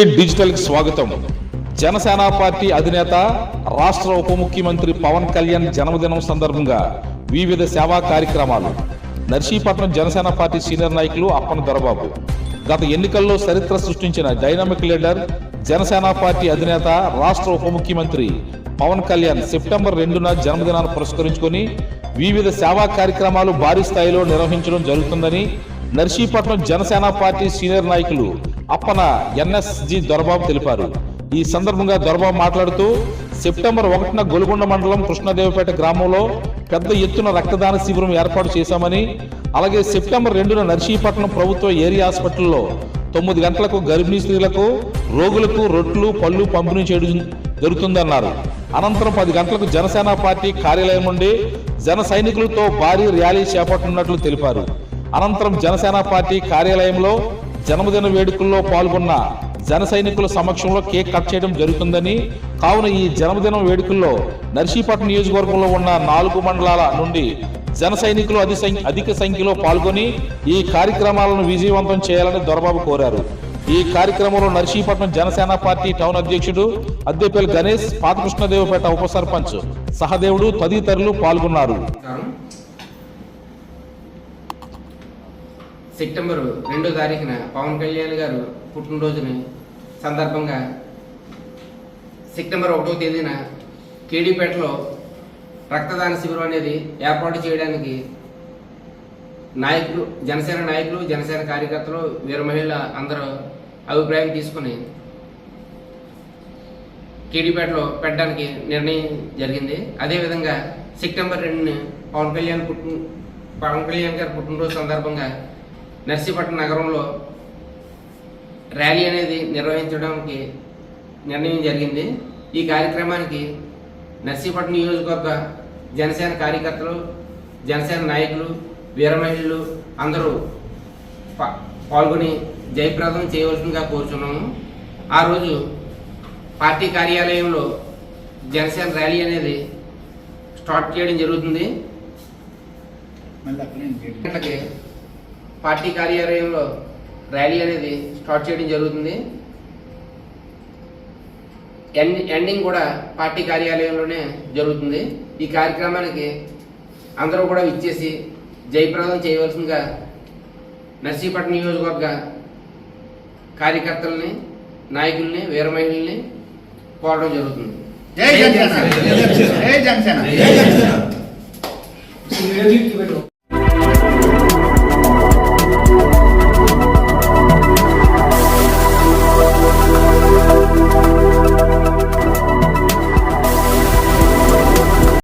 Digital కి స్వాగతం. Janasena party అధినేత రాష్ట్ర ఉప ముఖ్యమంత్రి పవన్ కళ్యాణ్ జన్మదినం సందర్భంగా వివిధ సేవా కార్యక్రమాలు. నర్సీపట్నం జనసేన పార్టీ సీనియర్ నాయకులు అప్పన దొరబాబు గత ఎన్నికల్లో చరిత్ర సృష్టించిన డైనమిక్ లీడర్ జనసేన పార్టీ అధినేత రాష్ట్ర ఉప ముఖ్యమంత్రి పవన్ కళ్యాణ్ సెప్టెంబర్ 2న జన్మదినాన్ని పురస్కరించుకొని వివిధ సేవా కార్యక్రమాలు భారీ స్థాయిలో నిర్వహించడం జరుగుతుందని నర్సీపట్నం జనసేన పార్టీ సీనియర్ నాయకులు అప్పన ఎన్ఎస్జి దొరబాబు తెలిపారు. ఈ సందర్భంగా దొరబాబు మాట్లాడుతూ సెప్టెంబర్ 1న గొలుగొండ మండలం కృష్ణదేవపేట గ్రామంలో పెద్ద ఎత్తున రక్తదాన శిబిరం ఏర్పాటు చేశామని, అలాగే సెప్టెంబర్ 2న నర్సీపట్నం ప్రభుత్వ ఏరియా హాస్పిటల్లో 9 గంటలకు గర్భిణీ స్త్రీలకు రోగులకు రొట్లు పళ్ళు పంపిణీ చేయడం జరుగుతుందన్నారు. అనంతరం 10 గంటలకు జనసేన పార్టీ కార్యాలయం నుండి జన సైనికులతో భారీ ర్యాలీ చేపట్టనున్నట్లు తెలిపారు. అనంతరం జనసేన పార్టీ కార్యాలయంలో జన్మదిన వేడుకల్లో పాల్గొన్న జన సైనికుల సమక్షంలో కేక్ కట్ చేయడం జరుగుతుందని, కావున ఈ జన్మదిన వేడుకల్లో నర్సీపట్నం నియోజకవర్గంలో ఉన్న 4 మండలాల నుండి జన సైనికులు అధిక సంఖ్యలో పాల్గొని ఈ కార్యక్రమాలను విజయవంతం చేయాలని దొరబాబు కోరారు. ఈ కార్యక్రమంలో నర్సీపట్నం జనసేన పార్టీ టౌన్ అధ్యక్షుడు అద్దెపల్లి గణేష్, పాత కృష్ణదేవపేట ఉప సర్పంచ్ సహదేవుడు తదితరులు పాల్గొన్నారు. సెప్టెంబర్ 2వ తారీఖున పవన్ కళ్యాణ్ గారు పుట్టినరోజుని సందర్భంగా సెప్టెంబర్ 1వ తేదీన కేడీపేటలో రక్తదాన శిబిరం అనేది ఏర్పాటు చేయడానికి నాయకులు, జనసేన కార్యకర్తలు, వీర మహిళల అందరూ అభిప్రాయం తీసుకుని కేడీపేటలో పెట్టడానికి నిర్ణయం జరిగింది. అదేవిధంగా సెప్టెంబర్ 2ని పవన్ కళ్యాణ్ గారి పుట్టినరోజు సందర్భంగా నర్సీపట్నం నగరంలో ర్యాలీ అనేది నిర్వహించడానికి నిర్ణయం జరిగింది. ఈ కార్యక్రమానికి నర్సీపట్నం నియోజకవర్గ జనసేన కార్యకర్తలు, జనసేన నాయకులు, వీర మహిళలు అందరూ పాల్గొని జయప్రదం చేయవలసిందిగా కోరుచున్నాము. ఆ రోజు పార్టీ కార్యాలయంలో జనసేన ర్యాలీ అనేది స్టార్ట్ చేయడం జరుగుతుంది. పార్టీ కార్యాలయంలో ర్యాలీ అనేది స్టార్ట్ చేయడం జరుగుతుంది. ఎండింగ్ కూడా పార్టీ కార్యాలయంలోనే జరుగుతుంది. ఈ కార్యక్రమానికి అందరూ కూడా విచ్చేసి జయప్రదం చేయవలసిందిగా నర్సీపట్నం నియోజకవర్గ కార్యకర్తలని, నాయకుల్ని, వీర మహిళల్ని కోరడం జరుగుతుంది. జై జనసేన.